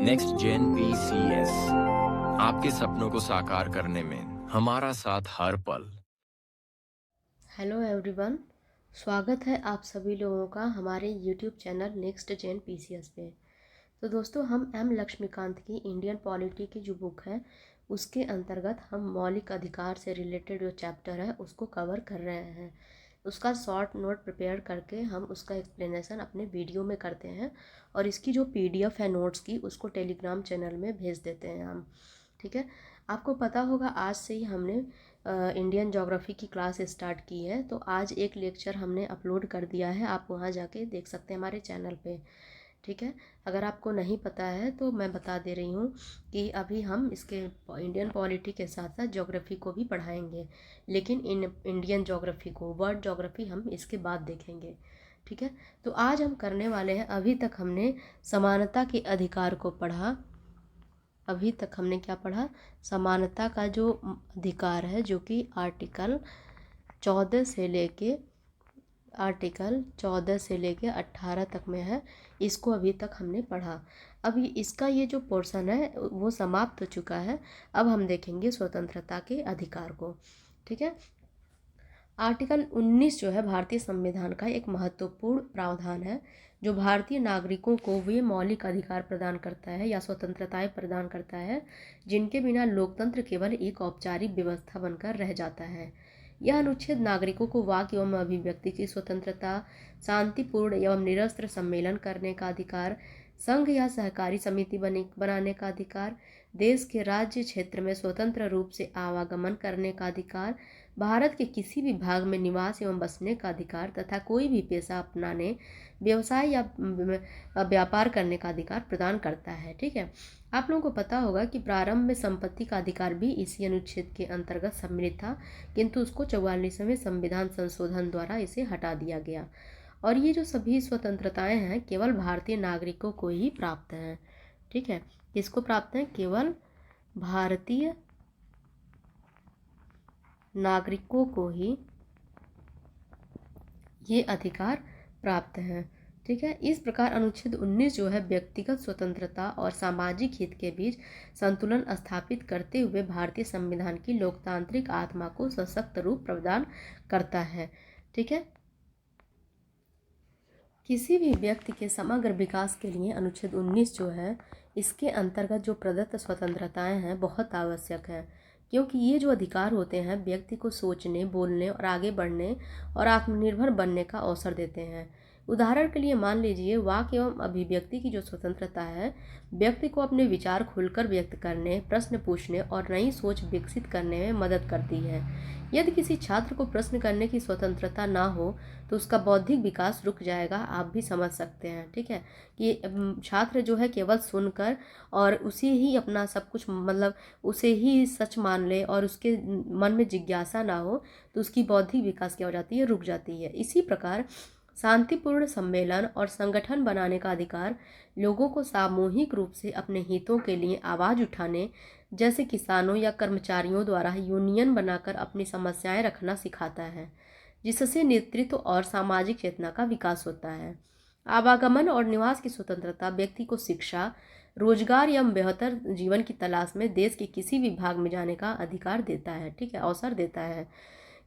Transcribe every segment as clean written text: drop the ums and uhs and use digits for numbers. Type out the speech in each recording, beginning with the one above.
Next gen PCS आपके सपनों को साकार करने में हमारा साथ हर पल। हेलो एवरीवन, स्वागत है आप सभी लोगों का हमारे YouTube channel next gen PCS पे। तो दोस्तों, हम एम लक्ष्मीकांत की इंडियन पॉलिटी की जो बुक है उसके अंतर्गत हम मौलिक अधिकार से रिलेटेड जो चैप्टर है उसको कवर कर रहे हैं। उसका शॉर्ट नोट प्रिपेयर करके हम उसका एक्सप्लेनेशन अपने वीडियो में करते हैं और इसकी जो पीडीएफ है नोट्स की उसको टेलीग्राम चैनल में भेज देते हैं हम। ठीक है, आपको पता होगा आज से ही हमने इंडियन ज्योग्राफी की क्लास स्टार्ट की है। तो आज एक लेक्चर हमने अपलोड कर दिया है, आप वहाँ जाके देख सकते हैं हमारे चैनल पे। ठीक है, अगर आपको नहीं पता है तो मैं बता दे रही हूँ कि अभी हम इसके इंडियन पॉलिटी के साथ साथ ज्योग्राफी को भी पढ़ाएंगे, लेकिन इंडियन ज्योग्राफी को, वर्ल्ड ज्योग्राफी हम इसके बाद देखेंगे। ठीक है, तो आज हम करने वाले हैं, अभी तक हमने समानता के अधिकार को पढ़ा। अभी तक हमने क्या पढ़ा? समानता का जो अधिकार है, जो कि आर्टिकल 14 से लेके 18 तक में है, इसको अभी तक हमने पढ़ा। अभी इसका ये जो पोर्शन है वो समाप्त हो चुका है। अब हम देखेंगे स्वतंत्रता के अधिकार को। ठीक है, आर्टिकल 19 जो है भारतीय संविधान का एक महत्वपूर्ण प्रावधान है जो भारतीय नागरिकों को वे मौलिक अधिकार प्रदान करता है या स्वतंत्रताएं प्रदान करता है जिनके बिना लोकतंत्र केवल एक औपचारिक व्यवस्था बनकर रह जाता है। यह अनुच्छेद नागरिकों को वाक एवं अभिव्यक्ति की स्वतंत्रता, शांतिपूर्ण एवं निरस्त्र सम्मेलन करने का अधिकार, संघ या सहकारी समिति बनाने का अधिकार, देश के राज्य क्षेत्र में स्वतंत्र रूप से आवागमन करने का अधिकार, भारत के किसी भी भाग में निवास एवं बसने का अधिकार तथा कोई भी पेशा अपनाने, व्यवसाय या व्यापार करने का अधिकार प्रदान करता है। ठीक है, आप लोगों को पता होगा कि प्रारंभ में संपत्ति का अधिकार भी इसी अनुच्छेद के अंतर्गत सम्मिलित था, किंतु उसको 44वें संविधान संशोधन द्वारा इसे हटा दिया गया और ये जो सभी स्वतंत्रताएं हैं केवल भारतीय नागरिकों को ही प्राप्त हैं। ठीक है, किसको प्राप्त हैं? केवल भारतीय नागरिकों को ही ये अधिकार प्राप्त हैं। ठीक है, इस प्रकार अनुच्छेद 19 जो है व्यक्तिगत स्वतंत्रता और सामाजिक हित के बीच संतुलन स्थापित करते हुए भारतीय संविधान की लोकतांत्रिक आत्मा को सशक्त रूप प्रदान करता है। ठीक है, किसी भी व्यक्ति के समग्र विकास के लिए अनुच्छेद 19 जो है इसके अंतर्गत जो प्रदत्त स्वतंत्रताएं हैं बहुत आवश्यक है, क्योंकि ये जो अधिकार होते हैं व्यक्ति को सोचने, बोलने और आगे बढ़ने और आत्मनिर्भर बनने का अवसर देते हैं। उदाहरण के लिए मान लीजिए वाक एवं अभिव्यक्ति की जो स्वतंत्रता है व्यक्ति को अपने विचार खुलकर व्यक्त करने, प्रश्न पूछने और नई सोच विकसित करने में मदद करती है। यदि किसी छात्र को प्रश्न करने की स्वतंत्रता ना हो तो उसका बौद्धिक विकास रुक जाएगा, आप भी समझ सकते हैं। ठीक है, कि छात्र जो है केवल सुनकर और उसे ही अपना सब कुछ, मतलब उसे ही सच मान ले और उसके मन में जिज्ञासा ना हो तो उसकी बौद्धिक विकास क्या हो जाती है? रुक जाती है। इसी प्रकार शांतिपूर्ण सम्मेलन और संगठन बनाने का अधिकार लोगों को सामूहिक रूप से अपने हितों के लिए आवाज़ उठाने, जैसे किसानों या कर्मचारियों द्वारा यूनियन बनाकर अपनी समस्याएं रखना सिखाता है, जिससे नेतृत्व और सामाजिक चेतना का विकास होता है। आवागमन और निवास की स्वतंत्रता व्यक्ति को शिक्षा, रोजगार एवं बेहतर जीवन की तलाश में देश के किसी भी भाग में जाने का अधिकार देता है। ठीक है, अवसर देता है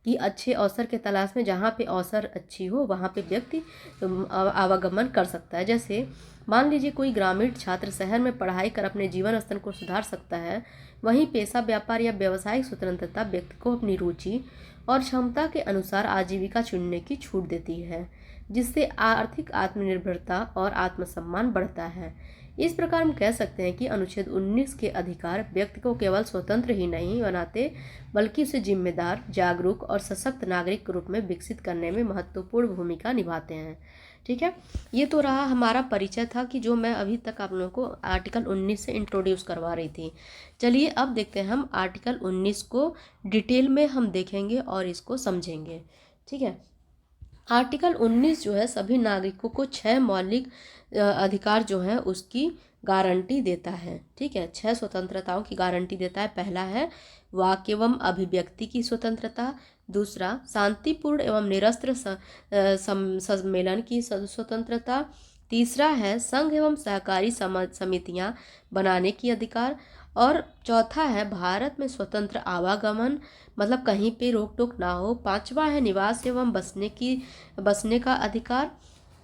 कि अच्छे अवसर के तलाश में जहाँ पे अवसर अच्छी हो वहाँ पे व्यक्ति आवागमन कर सकता है। जैसे मान लीजिए कोई ग्रामीण छात्र शहर में पढ़ाई कर अपने जीवन स्तर को सुधार सकता है, वहीं पेशा, व्यापार या व्यावसायिक स्वतंत्रता व्यक्ति को अपनी रुचि और क्षमता के अनुसार आजीविका चुनने की छूट देती है, जिससे आर्थिक आत्मनिर्भरता और आत्मसम्मान बढ़ता है। इस प्रकार हम कह सकते हैं कि अनुच्छेद 19 के अधिकार व्यक्ति को केवल स्वतंत्र ही नहीं बनाते बल्कि उसे जिम्मेदार, जागरूक और सशक्त नागरिक के रूप में विकसित करने में महत्वपूर्ण भूमिका निभाते हैं। ठीक है, ये तो रहा हमारा परिचय था कि जो मैं अभी तक आप लोगों को आर्टिकल 19 से इंट्रोड्यूस करवा रही थी। चलिए अब देखते हैं हम आर्टिकल 19 को डिटेल में हम देखेंगे और इसको समझेंगे। ठीक है, आर्टिकल 19 जो है सभी नागरिकों को 6 मौलिक अधिकार जो है उसकी गारंटी देता है। ठीक है, 6 स्वतंत्रताओं की गारंटी देता है। पहला है वाक एवं अभिव्यक्ति की स्वतंत्रता, दूसरा शांतिपूर्ण एवं निरस्त्र सम्मेलन की स्वतंत्रता, तीसरा है संघ एवं सहकारी समितियां बनाने की अधिकार। और चौथा है भारत में स्वतंत्र आवागमन, मतलब कहीं पे रोक टोक ना हो। पांचवा है निवास एवं बसने का अधिकार,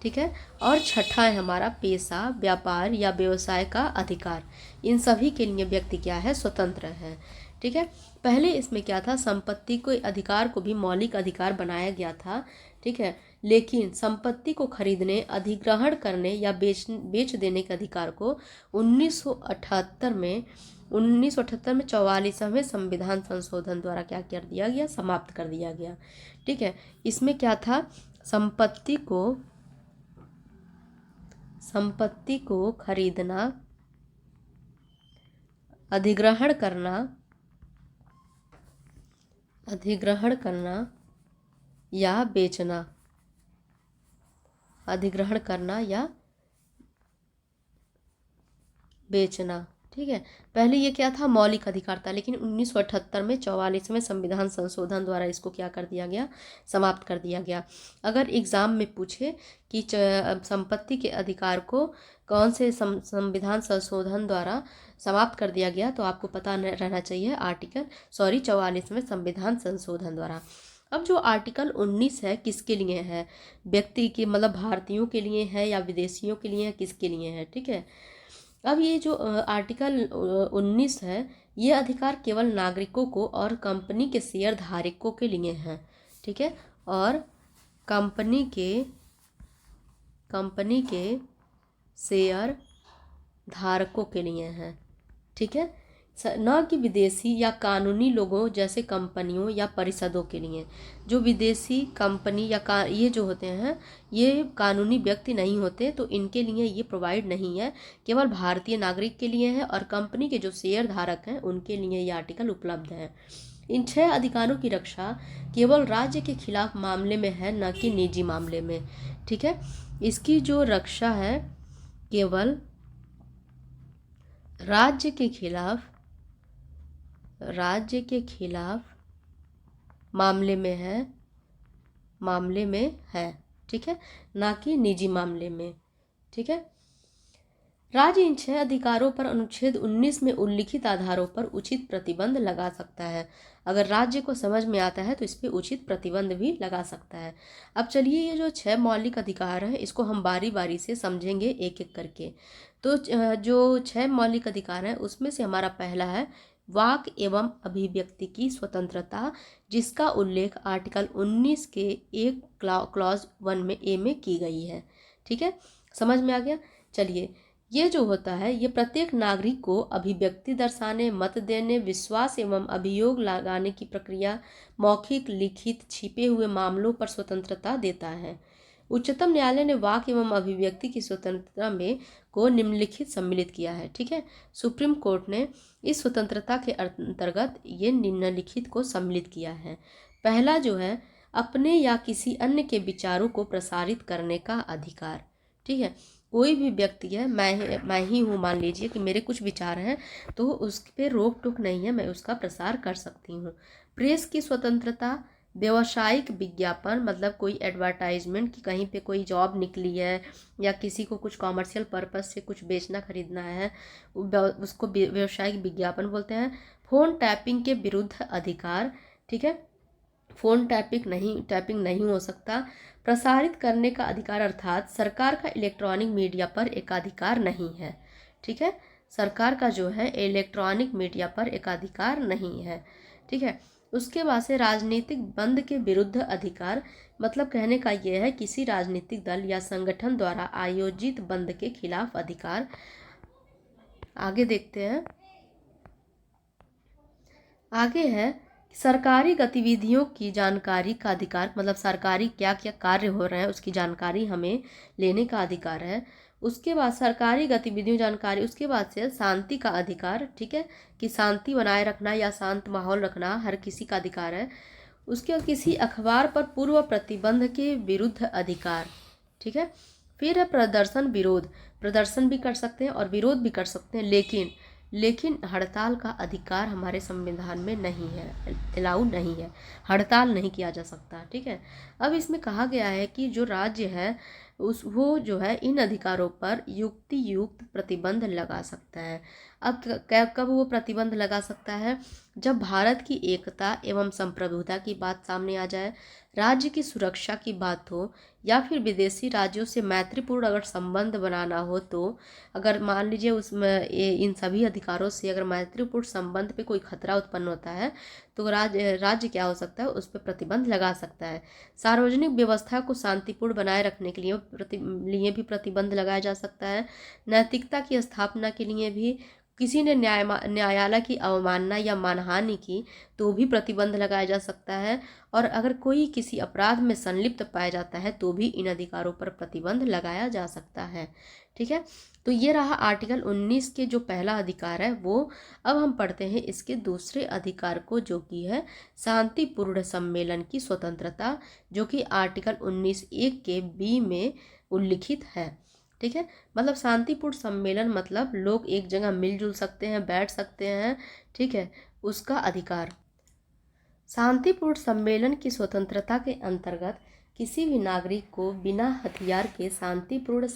ठीक है। और छठा है हमारा पेशा, व्यापार या व्यवसाय का अधिकार। इन सभी के लिए व्यक्ति क्या है, स्वतंत्र है, ठीक है। पहले इसमें क्या था, संपत्ति को अधिकार को भी मौलिक अधिकार बनाया गया था, ठीक है। लेकिन संपत्ति को खरीदने, अधिग्रहण करने या बेच देने के अधिकार को 1978 में 44वें संविधान संशोधन द्वारा क्या कर दिया गया, समाप्त कर दिया गया, ठीक है। इसमें क्या था, संपत्ति को खरीदना, अधिग्रहण करना या बेचना, अधिग्रहण करना या बेचना, ठीक है। पहले ये क्या था, मौलिक अधिकार था, लेकिन 1978 में 44वें संविधान संशोधन द्वारा इसको क्या कर दिया गया, समाप्त कर दिया गया। अगर एग्जाम में पूछे कि संपत्ति के अधिकार को कौन से संविधान संशोधन द्वारा समाप्त कर दिया गया, तो आपको पता रहना चाहिए 44वें संविधान संशोधन द्वारा। अब जो आर्टिकल 19 है किसके लिए है, व्यक्ति के मतलब भारतीयों के लिए है या विदेशियों के लिए है, किसके लिए है, ठीक है। अब ये जो आर्टिकल 19 है, ये अधिकार केवल नागरिकों को और कंपनी के शेयर धारकों के लिए हैं, ठीक है। और कंपनी के शेयर धारकों के लिए हैं, ठीक है, न कि विदेशी या कानूनी लोगों जैसे कंपनियों या परिषदों के लिए। जो विदेशी कंपनी या ये जो होते हैं, ये कानूनी व्यक्ति नहीं होते, तो इनके लिए ये प्रोवाइड नहीं है, केवल भारतीय नागरिक के लिए है। और कंपनी के जो शेयर धारक हैं उनके लिए ये आर्टिकल उपलब्ध है। इन 6 अधिकारों की रक्षा केवल राज्य के खिलाफ मामले में है, न कि निजी मामले में, ठीक है। इसकी जो रक्षा है केवल राज्य के खिलाफ मामले में है, ठीक है, ना कि निजी मामले में, ठीक है। राज्य इन 6 अधिकारों पर अनुच्छेद 19 में उल्लिखित आधारों पर उचित प्रतिबंध लगा सकता है। अगर राज्य को समझ में आता है तो इस पे उचित प्रतिबंध भी लगा सकता है। अब चलिए ये जो 6 मौलिक अधिकार हैं इसको हम बारी बारी से समझेंगे एक एक करके। तो जो 6 मौलिक अधिकार हैं उसमें से हमारा पहला है वाक एवं अभिव्यक्ति की स्वतंत्रता, जिसका उल्लेख आर्टिकल 19 के एक क्लॉज 1 में ए में की गई है, ठीक है। समझ में आ गया। चलिए, ये जो होता है ये प्रत्येक नागरिक को अभिव्यक्ति दर्शाने, मत देने, विश्वास एवं अभियोग लगाने की प्रक्रिया, मौखिक, लिखित, छिपे हुए मामलों पर स्वतंत्रता देता है। उच्चतम न्यायालय ने वाक एवं अभिव्यक्ति की स्वतंत्रता में को निम्नलिखित सम्मिलित किया है, ठीक है। सुप्रीम कोर्ट ने इस स्वतंत्रता के अंतर्गत ये निम्नलिखित को सम्मिलित किया है। पहला जो है, अपने या किसी अन्य के विचारों को प्रसारित करने का अधिकार, ठीक है। कोई भी व्यक्ति है, मैं ही हूँ, मान लीजिए कि मेरे कुछ विचार हैं, तो उस पर रोक टोक नहीं है, मैं उसका प्रसार कर सकती हूँ। प्रेस की स्वतंत्रता, व्यवसायिक विज्ञापन, मतलब कोई एडवर्टाइजमेंट कि कहीं पे कोई जॉब निकली है या किसी को कुछ कॉमर्शियल पर्पस से कुछ बेचना खरीदना है, उसको व्यवसायिक विज्ञापन बोलते हैं। फोन टैपिंग के विरुद्ध अधिकार, ठीक है, फोन टैपिंग नहीं हो सकता। प्रसारित करने का अधिकार, अर्थात सरकार का इलेक्ट्रॉनिक मीडिया पर एकाधिकार नहीं है, ठीक है। सरकार का जो है इलेक्ट्रॉनिक मीडिया पर एकाधिकार नहीं है, ठीक है। उसके बाद से राजनीतिक बंद के विरुद्ध अधिकार, मतलब कहने का यह है किसी राजनीतिक दल या संगठन द्वारा आयोजित बंद के खिलाफ अधिकार। आगे देखते हैं, आगे है सरकारी गतिविधियों की जानकारी का अधिकार, मतलब सरकारी क्या क्या कार्य हो रहे हैं उसकी जानकारी हमें लेने का अधिकार है। उसके बाद सरकारी गतिविधियों जानकारी, उसके बाद से शांति का अधिकार, ठीक है, कि शांति बनाए रखना या शांत माहौल रखना हर किसी का अधिकार है। उसके बाद किसी अखबार पर पूर्व प्रतिबंध के विरुद्ध अधिकार, ठीक है। फिर है प्रदर्शन विरोध, प्रदर्शन भी कर सकते हैं और विरोध भी कर सकते हैं, लेकिन हड़ताल का अधिकार हमारे संविधान में नहीं है, अलाउ नहीं है, हड़ताल नहीं किया जा सकता, ठीक है। अब इसमें कहा गया है कि जो राज्य है वो जो है इन अधिकारों पर युक्ति युक्त प्रतिबंध लगा सकता है। अब कब वो प्रतिबंध लगा सकता है? जब भारत की एकता एवं संप्रभुता की बात सामने आ जाए, राज्य की सुरक्षा की बात हो, या फिर विदेशी राज्यों से मैत्रीपूर्ण अगर संबंध बनाना हो, तो अगर मान लीजिए उसमें इन सभी अधिकारों से अगर मैत्रीपूर्ण संबंध पे कोई खतरा उत्पन्न होता है, तो राज्य क्या हो सकता है, उस पर प्रतिबंध लगा सकता है। सार्वजनिक व्यवस्था को शांतिपूर्ण बनाए रखने के लिए भी प्रतिबंध लगाया जा सकता है। नैतिकता की स्थापना के लिए भी किसी ने न्यायालय की अवमानना या मानहानि की तो भी प्रतिबंध लगाया जा सकता है। और अगर कोई किसी अपराध में संलिप्त पाया जाता है तो भी इन अधिकारों पर प्रतिबंध लगाया जा सकता है। ठीक है, तो ये रहा आर्टिकल 19 के जो पहला अधिकार है वो। अब हम पढ़ते हैं इसके दूसरे अधिकार को, जो कि है शांतिपूर्ण सम्मेलन की स्वतंत्रता, जो कि आर्टिकल 19(1) के बी में उल्लिखित है। ठीक है, मतलब शांतिपूर्ण सम्मेलन मतलब लोग एक जगह मिलजुल सकते हैं, बैठ सकते हैं। ठीक है, उसका अधिकार। शांतिपूर्ण सम्मेलन की स्वतंत्रता के अंतर्गत किसी भी नागरिक को बिना हथियार के शांतिपूर्ण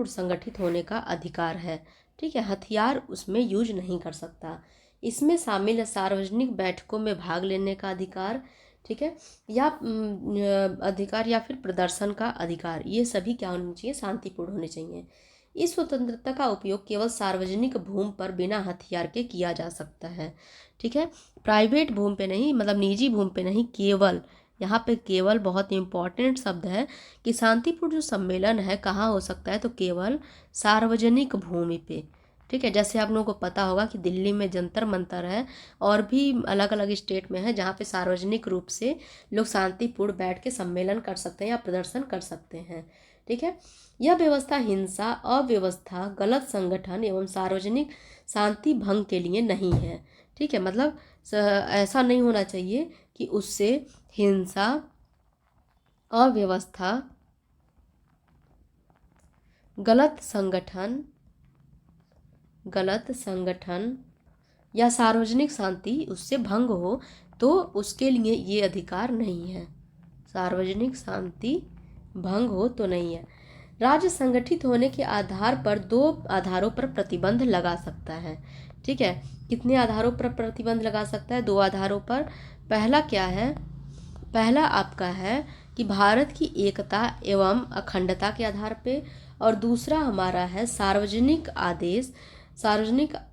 संगठित होने का अधिकार है। ठीक है, हथियार उसमें यूज नहीं कर सकता। इसमें शामिल है सार्वजनिक बैठकों में भाग लेने का अधिकार, ठीक है, या अधिकार या फिर प्रदर्शन का अधिकार। ये सभी क्या होने चाहिए? शांतिपूर्ण होने चाहिए। इस स्वतंत्रता का उपयोग केवल सार्वजनिक भूमि पर बिना हथियार के किया जा सकता है। ठीक है, प्राइवेट भूमि पे नहीं, मतलब निजी भूमि पे नहीं, केवल, यहाँ पे केवल बहुत इंपॉर्टेंट शब्द है कि शांतिपूर्ण जो सम्मेलन है कहाँ हो सकता है, तो केवल सार्वजनिक भूमि पे। ठीक है, जैसे आप लोगों को पता होगा कि दिल्ली में जंतर मंतर है, और भी अलग अलग स्टेट में है जहाँ पे सार्वजनिक रूप से लोग शांतिपूर्ण बैठ के सम्मेलन कर सकते हैं या प्रदर्शन कर सकते हैं। ठीक है, यह व्यवस्था हिंसा, अव्यवस्था, गलत संगठन एवं सार्वजनिक शांति भंग के लिए नहीं है। ठीक है, मतलब ऐसा नहीं होना चाहिए कि उससे हिंसा, अव्यवस्था, गलत संगठन या सार्वजनिक शांति उससे भंग हो, तो उसके लिए ये अधिकार नहीं है। सार्वजनिक शांति भंग हो तो नहीं है। राज्य संगठित होने के आधार पर 2 आधारों पर प्रतिबंध लगा सकता है। ठीक है, कितने आधारों पर प्रतिबंध लगा सकता है? 2 आधारों पर। पहला क्या है? पहला आपका है कि भारत की एकता एवं अखंडता के आधार पे, और दूसरा हमारा है सार्वजनिक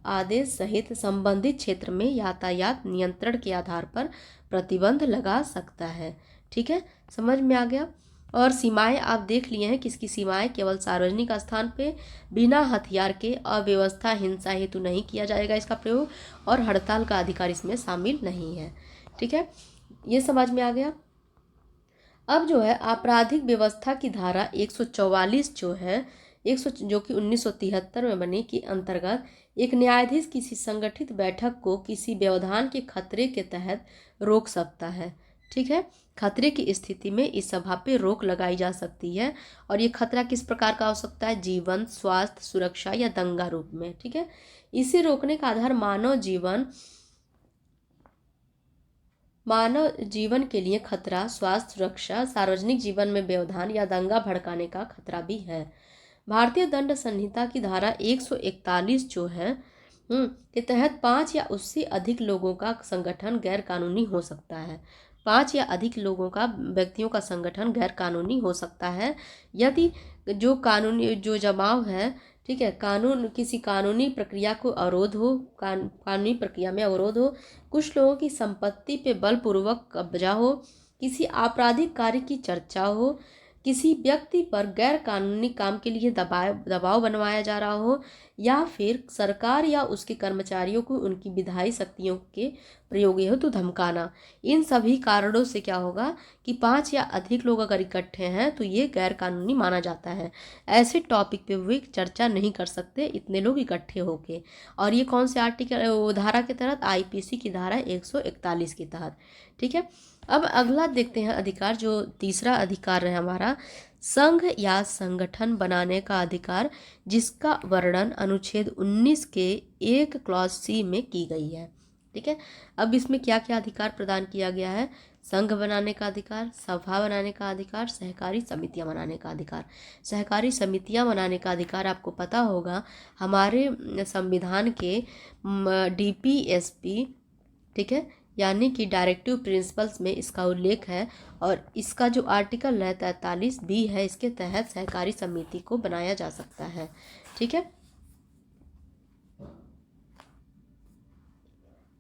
आदेश सहित संबंधित क्षेत्र में यातायात नियंत्रण के आधार पर प्रतिबंध लगा सकता है। ठीक है, समझ में आ गया। और सीमाएं आप देख लिए हैं, किसकी सीमाएं? केवल सार्वजनिक स्थान पे बिना हथियार के, अव्यवस्था, हिंसा हेतु नहीं किया जाएगा इसका प्रयोग, और हड़ताल का अधिकार इसमें शामिल नहीं है। ठीक है, ये समझ में आ गया। अब जो है आपराधिक व्यवस्था की धारा 144 जो है जो कि 1973 में बनी, के अंतर्गत एक न्यायाधीश किसी संगठित बैठक को किसी व्यवधान के खतरे के तहत रोक सकता है। ठीक है, खतरे की स्थिति में इस सभा पे रोक लगाई जा सकती है, और ये खतरा किस प्रकार का हो सकता है? जीवन, स्वास्थ्य, सुरक्षा या दंगा रूप में। ठीक है, इसे रोकने का आधार मानव जीवन के लिए खतरा, स्वास्थ्य, सुरक्षा, सार्वजनिक जीवन में व्यवधान या दंगा भड़काने का खतरा भी है। भारतीय दंड संहिता की धारा 141 जो है के तहत 5 या उससे अधिक लोगों का संगठन गैर कानूनी हो सकता है। 5 या अधिक व्यक्तियों का संगठन गैर कानूनी हो सकता है यदि जो जमाव है, ठीक है, किसी कानूनी प्रक्रिया को अवरोध हो, कानूनी प्रक्रिया में अवरोध हो, कुछ लोगों की संपत्ति पे बलपूर्वक कब्जा हो, किसी आपराधिक कार्य की चर्चा हो, किसी व्यक्ति पर गैर कानूनी काम के लिए दबाव बनवाया जा रहा हो, या फिर सरकार या उसके कर्मचारियों को उनकी विधायी शक्तियों के प्रयोग हेतु धमकाना। इन सभी कारणों से क्या होगा कि 5 या अधिक लोग अगर इकट्ठे हैं तो ये गैर कानूनी माना जाता है। ऐसे टॉपिक पे वे चर्चा नहीं कर सकते इतने लोग इकट्ठे होके। और ये कौन से आर्टिकल, धारा के तहत? आईपीसी की धारा 141 के तहत। ठीक है, अब अगला देखते हैं अधिकार, जो तीसरा अधिकार है हमारा, संघ या संगठन बनाने का अधिकार, जिसका वर्णन अनुच्छेद 19 के 1 क्लॉज सी में की गई है। ठीक है, अब इसमें क्या क्या अधिकार प्रदान किया गया है? संघ बनाने का अधिकार, सभा बनाने का अधिकार, सहकारी समितियां बनाने का अधिकार। सहकारी समितियां बनाने का अधिकार आपको पता होगा हमारे संविधान के DPSP, ठीक है, यानी कि डायरेक्टिव प्रिंसिपल्स में इसका उल्लेख है। और इसका जो आर्टिकल है 43B है, इसके तहत सहकारी समिति को बनाया जा सकता है। ठीक है,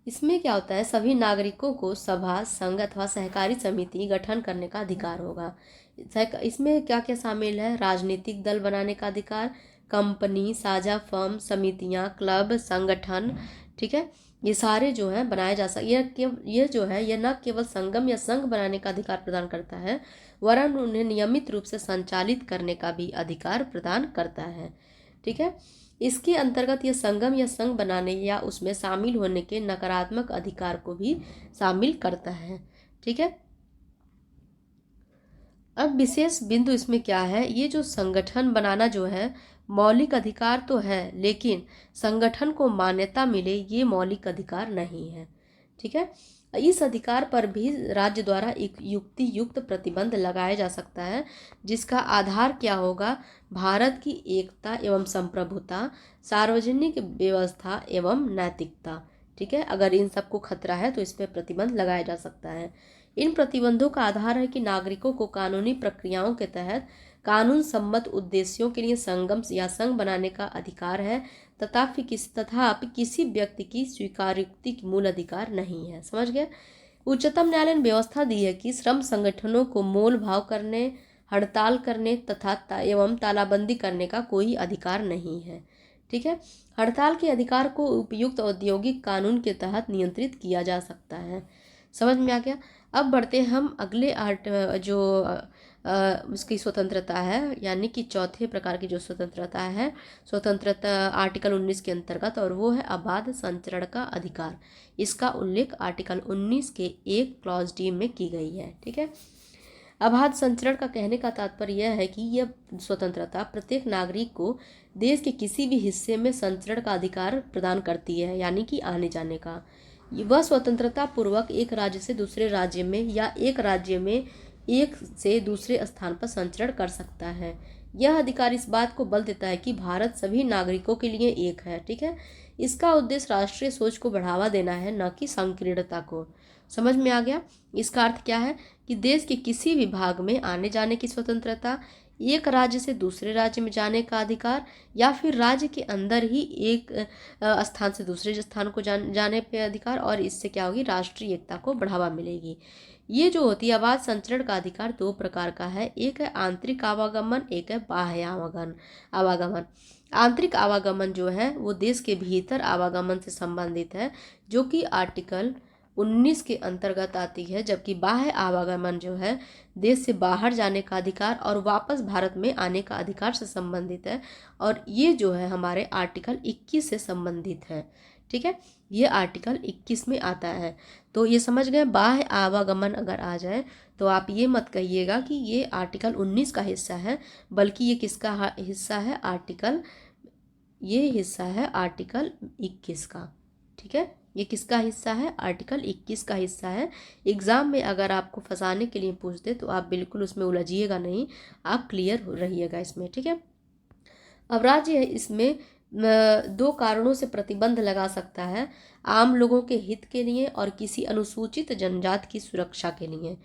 इसमें क्या होता है, सभी नागरिकों को सभा, संघ अथवा सहकारी समिति गठन करने का अधिकार होगा। इसमें क्या क्या शामिल है, राजनीतिक दल बनाने का अधिकार, कंपनी, साझा फर्म, समितियां, क्लब, संगठन, ठीक है, ये सारे जो है बनाए जा सकते। ये जो है ये न केवल संगम या संघ बनाने का अधिकार प्रदान करता है, वरन उन्हें नियमित रूप से संचालित करने का भी अधिकार प्रदान करता है। ठीक है, इसके अंतर्गत यह संगम या संघ बनाने या उसमें शामिल होने के नकारात्मक अधिकार को भी शामिल करता है। ठीक है, अब विशेष बिंदु इसमें क्या है, ये जो संगठन बनाना जो है मौलिक अधिकार तो है, लेकिन संगठन को मान्यता मिले ये मौलिक अधिकार नहीं है। ठीक है, इस अधिकार पर भी राज्य द्वारा एक युक्ति युक्त प्रतिबंध लगाया जा सकता है, जिसका आधार क्या होगा, भारत की एकता एवं संप्रभुता, सार्वजनिक व्यवस्था एवं नैतिकता। ठीक है, अगर इन सबको खतरा है तो इस पर प्रतिबंध लगाया जा सकता है। इन प्रतिबंधों का आधार है कि नागरिकों को कानूनी प्रक्रियाओं के तहत कानून सम्मत उद्देश्यों के लिए संगम या संघ बनाने का अधिकार है, तथापि किसी व्यक्ति की स्वीकारोक्ति की मूल अधिकार नहीं है। समझ गए। उच्चतम न्यायालय ने व्यवस्था दी है कि श्रम संगठनों को मोल भाव करने, हड़ताल करने तथा एवं तालाबंदी करने का कोई अधिकार नहीं है। ठीक है, हड़ताल के अधिकार को उपयुक्त औद्योगिक कानून के तहत नियंत्रित किया जा सकता है। समझ में आ गया। अब बढ़ते हम अगले उसकी स्वतंत्रता है, यानी कि चौथे प्रकार की जो स्वतंत्रता है, स्वतंत्रता आर्टिकल 19 के अंतर्गत, और वो है अबाध संचरण का अधिकार। इसका उल्लेख आर्टिकल 19 के 1 क्लॉज D में की गई है। ठीक है, अबाध संचरण का कहने का तात्पर्य यह है कि यह स्वतंत्रता प्रत्येक नागरिक को देश के किसी भी हिस्से में संचरण का अधिकार प्रदान करती है, यानी कि आने जाने का। वह स्वतंत्रता पूर्वक एक राज्य से दूसरे राज्य में या एक राज्य में एक से दूसरे स्थान पर संचरण कर सकता है। यह अधिकार इस बात को बल देता है कि भारत सभी नागरिकों के लिए एक है। ठीक है, इसका उद्देश्य राष्ट्रीय सोच को बढ़ावा देना है, न कि संकीर्णता को। समझ में आ गया। इसका अर्थ क्या है कि देश के किसी भी भाग में आने जाने की स्वतंत्रता, एक राज्य से दूसरे राज्य में जाने का अधिकार, या फिर राज्य के अंदर ही एक स्थान से दूसरे स्थान को जाने पे अधिकार, और इससे क्या होगी, राष्ट्रीय एकता को बढ़ावा मिलेगी। ये जो होती है अबाध संचरण का अधिकार 2 प्रकार का है, एक है आंतरिक आवागमन, एक है बाह्य आवागमन। आंतरिक आवागमन जो है वो देश के भीतर आवागमन से संबंधित है, जो कि आर्टिकल 19 के अंतर्गत आती है, जबकि बाह्य आवागमन जो है देश से बाहर जाने का अधिकार और वापस भारत में आने का अधिकार से संबंधित है, और ये जो है हमारे आर्टिकल 21 से संबंधित है। ठीक है, ये आर्टिकल 21 में आता है। तो ये समझ गए, बाह्य आवागमन अगर आ जाए तो आप ये मत कहिएगा कि ये आर्टिकल 19 का हिस्सा है, बल्कि ये किसका हिस्सा है, ये हिस्सा है आर्टिकल 21 का। ठीक है, ये किसका हिस्सा है, आर्टिकल 21 का हिस्सा है। एग्जाम में अगर आपको फंसाने के लिए पूछ दे तो आप बिल्कुल उसमें उलझिएगा नहीं, आप क्लियर रहिएगा इसमें। ठीक है, अब राज्य इसमें 2 कारणों से प्रतिबंध लगा सकता है, आम लोगों के हित के लिए और किसी अनुसूचित जनजाति की सुरक्षा के लिए।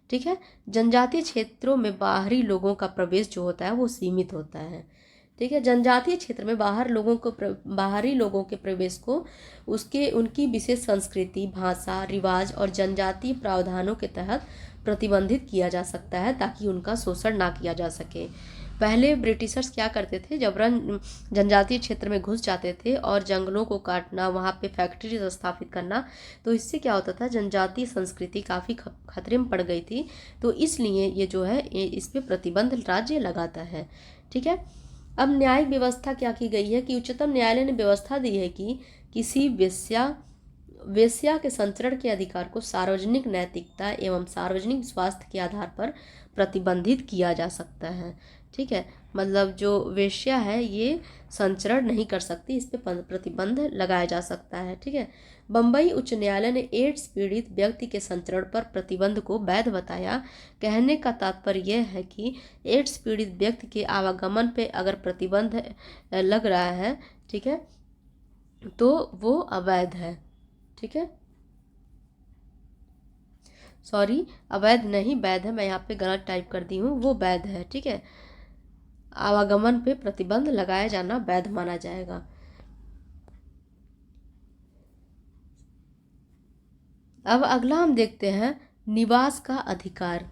ठीक है, जनजातीय क्षेत्रों में बाहरी लोगों का प्रवेश जो होता है वो सीमित होता है। ठीक है, जनजातीय क्षेत्र में बाहरी लोगों के प्रवेश को उनकी विशेष संस्कृति, भाषा, रिवाज और जनजातीय प्रावधानों के तहत प्रतिबंधित किया जा सकता है, ताकि उनका शोषण ना किया जा सके। पहले ब्रिटिशर्स क्या करते थे, जबरन जनजातीय क्षेत्र में घुस जाते थे और जंगलों को काटना, वहाँ पे फैक्ट्री स्थापित करना, तो इससे क्या होता था, जनजातीय संस्कृति काफ़ी खतरे में पड़ गई थी। तो इसलिए ये जो है इस पे प्रतिबंध राज्य लगाता है। ठीक है, अब न्यायिक व्यवस्था क्या की गई है कि उच्चतम न्यायालय ने व्यवस्था दी है कि किसी वेश्या के संचरण के अधिकार को सार्वजनिक नैतिकता एवं सार्वजनिक स्वास्थ्य के आधार पर प्रतिबंधित किया जा सकता है। ठीक है, मतलब जो वेश्या है ये संचरण नहीं कर सकती, इस पे प्रतिबंध लगाया जा सकता है। ठीक है। बम्बई उच्च न्यायालय ने एड्स पीड़ित व्यक्ति के संचरण पर प्रतिबंध को वैध बताया। कहने का तात्पर्य यह है कि एड्स पीड़ित व्यक्ति के आवागमन पे अगर प्रतिबंध लग रहा है, ठीक है, तो वो अवैध है। ठीक है, सॉरी, अवैध नहीं, वैध है, मैं यहाँ पे गलत टाइप कर दी हूँ, वो वैध है। ठीक है, आवागमन पे प्रतिबंध लगाया जाना वैध माना जाएगा। अब अगला हम देखते हैं निवास का अधिकार।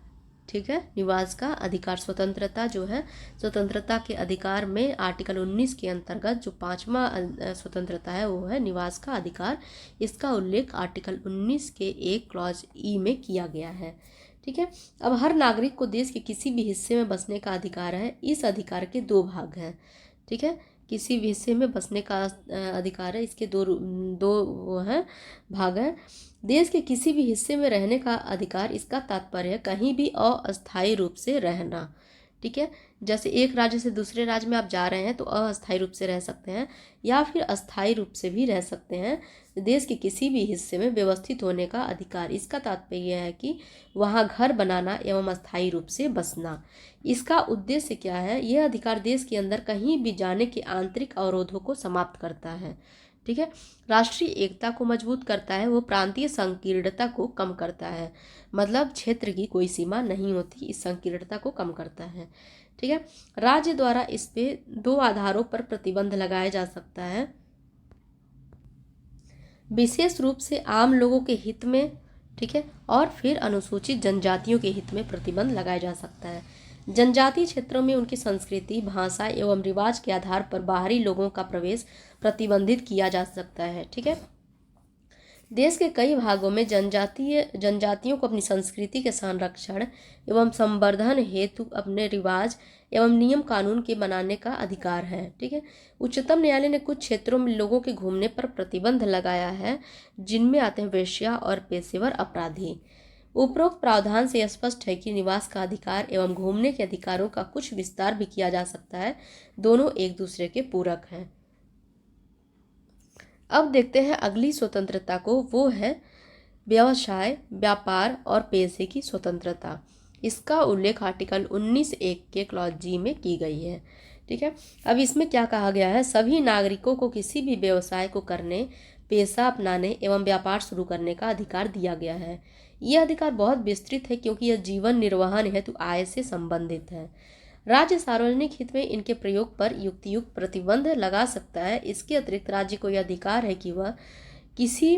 ठीक है, निवास का अधिकार, स्वतंत्रता जो है, स्वतंत्रता के अधिकार में आर्टिकल 19 के अंतर्गत जो 5वां स्वतंत्रता है वो है निवास का अधिकार। इसका उल्लेख आर्टिकल 19 के 1 क्लॉज ई में किया गया है। ठीक है, अब हर नागरिक को देश के किसी भी हिस्से में बसने का अधिकार है। इस अधिकार के दो भाग हैं। ठीक है, किसी भी हिस्से में बसने का अधिकार है, इसके दो वो हैं, भाग हैं। देश के किसी भी हिस्से में रहने का अधिकार, इसका तात्पर्य है कहीं भी अस्थायी रूप से रहना। ठीक है, जैसे एक राज्य से दूसरे राज्य में आप जा रहे हैं तो अस्थायी रूप से रह सकते हैं या फिर अस्थायी रूप से भी रह सकते हैं। देश के किसी भी हिस्से में व्यवस्थित होने का अधिकार, इसका तात्पर्य यह है कि वहाँ घर बनाना एवं अस्थायी रूप से बसना। इसका उद्देश्य क्या है? यह अधिकार देश के अंदर कहीं भी जाने के आंतरिक अवरोधों को समाप्त करता है। ठीक है, राष्ट्रीय एकता को मजबूत करता है, वो प्रांतीय संकीर्णता को कम करता है। मतलब क्षेत्र की कोई सीमा नहीं होती, इस संकीर्णता को कम करता है। ठीक है, राज्य द्वारा इस पे दो आधारों पर प्रतिबंध लगाया जा सकता है। विशेष रूप से आम लोगों के हित में, ठीक है, और फिर अनुसूचित जनजातियों के हित में प्रतिबंध लगाया जा सकता है। जनजातीय क्षेत्रों में उनकी संस्कृति, भाषा एवं रिवाज के आधार पर बाहरी लोगों का प्रवेश प्रतिबंधित किया जा सकता है। ठीक है, देश के कई भागों में जनजातियों को अपनी संस्कृति के संरक्षण एवं संवर्धन हेतु अपने रिवाज एवं नियम कानून के बनाने का अधिकार है। ठीक है, उच्चतम न्यायालय ने कुछ क्षेत्रों में लोगों के घूमने पर प्रतिबंध लगाया है, जिनमें आते हैं वेश्या और पेशेवर अपराधी। उपरोक्त प्रावधान से स्पष्ट है कि निवास का अधिकार एवं घूमने के अधिकारों का कुछ विस्तार भी किया जा सकता है, दोनों एक दूसरे के पूरक हैं। अब देखते हैं अगली स्वतंत्रता को, वो है व्यवसाय, व्यापार और पेशे की स्वतंत्रता। इसका उल्लेख आर्टिकल 19(1) के क्लॉज जी में की गई है। ठीक है, अब इसमें क्या कहा गया है? सभी नागरिकों को किसी भी व्यवसाय को करने, पेशा अपनाने एवं व्यापार शुरू करने का अधिकार दिया गया है। यह अधिकार बहुत विस्तृत है क्योंकि यह जीवन निर्वहन हेतु आय से संबंधित है। राज्य सार्वजनिक हित में इनके प्रयोग पर युक्तियुक्त प्रतिबंध लगा सकता है। इसके अतिरिक्त राज्य को यह अधिकार है कि वह किसी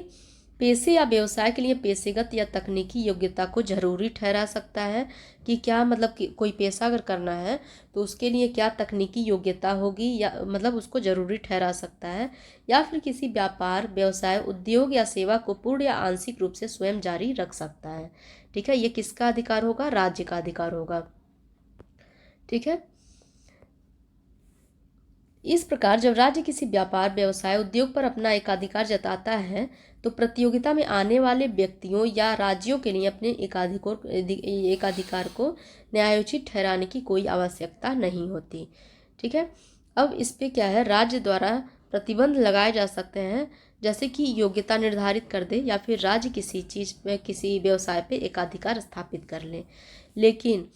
पेशे या व्यवसाय के लिए पेशेगत या तकनीकी योग्यता को जरूरी ठहरा सकता है कि क्या, मतलब कि कोई पेशा अगर करना है तो उसके लिए क्या तकनीकी योग्यता होगी, या मतलब उसको जरूरी ठहरा सकता है, या फिर किसी व्यापार, व्यवसाय, उद्योग या सेवा को पूर्ण या आंशिक रूप से स्वयं जारी रख सकता है। ठीक है, ये किसका अधिकार होगा? राज्य का अधिकार होगा। ठीक है, इस प्रकार जब राज्य किसी व्यापार, व्यवसाय, उद्योग पर अपना एकाधिकार जताता है तो प्रतियोगिता में आने वाले व्यक्तियों या राज्यों के लिए अपने एकाधिकार को न्यायोचित ठहराने की कोई आवश्यकता नहीं होती। ठीक है, अब इस पे क्या है? राज्य द्वारा प्रतिबंध लगाए जा सकते हैं, जैसे कि योग्यता निर्धारित कर दे या फिर राज्य किसी चीज़ पे, किसी व्यवसाय पे एकाधिकार स्थापित कर ले। लेकिन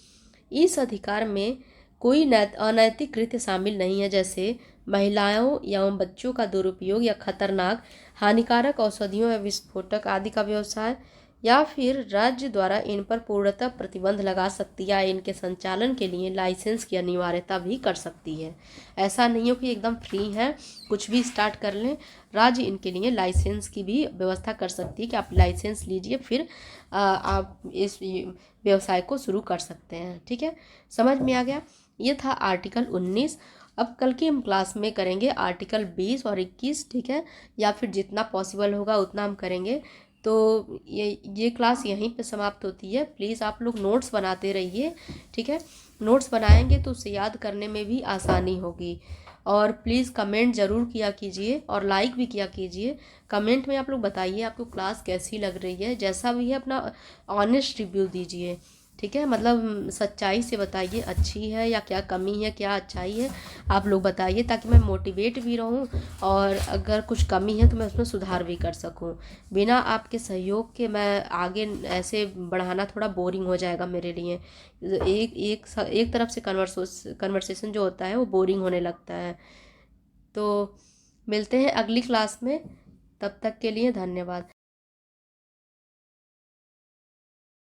इस अधिकार में कोई अनैतिक कृत्य शामिल नहीं है, जैसे महिलाओं एवं बच्चों का दुरुपयोग या खतरनाक, हानिकारक औषधियों या विस्फोटक आदि का व्यवसाय, या फिर राज्य द्वारा इन पर पूर्णतः प्रतिबंध लगा सकती है या इनके संचालन के लिए लाइसेंस की अनिवार्यता भी कर सकती है। ऐसा नहीं हो कि एकदम फ्री है, कुछ भी स्टार्ट कर लें। राज्य इनके लिए लाइसेंस की भी व्यवस्था कर सकती है कि आप लाइसेंस लीजिए, फिर आप इस व्यवसाय को शुरू कर सकते हैं। ठीक है, समझ में आ गया? ये था आर्टिकल 19। अब कल की हम क्लास में करेंगे आर्टिकल 20 और 21। ठीक है, या फिर जितना पॉसिबल होगा उतना हम करेंगे। तो ये क्लास यहीं पे समाप्त होती है। प्लीज़ आप लोग नोट्स बनाते रहिए। ठीक है, नोट्स बनाएंगे तो उसे याद करने में भी आसानी होगी। और प्लीज़ कमेंट ज़रूर किया कीजिए और लाइक भी किया कीजिए। कमेंट में आप लोग बताइए आपको क्लास कैसी लग रही है, जैसा भी है अपना ऑनेस्ट रिव्यू दीजिए। ठीक है, मतलब सच्चाई से बताइए, अच्छी है या क्या कमी है, क्या अच्छाई है, आप लोग बताइए, ताकि मैं मोटिवेट भी रहूं और अगर कुछ कमी है तो मैं उसमें सुधार भी कर सकूं। बिना आपके सहयोग के मैं आगे ऐसे बढ़ाना थोड़ा बोरिंग हो जाएगा मेरे लिए। एक तरफ से कन्वर्सेशन जो होता है वो बोरिंग होने लगता है। तो मिलते हैं अगली क्लास में, तब तक के लिए धन्यवाद।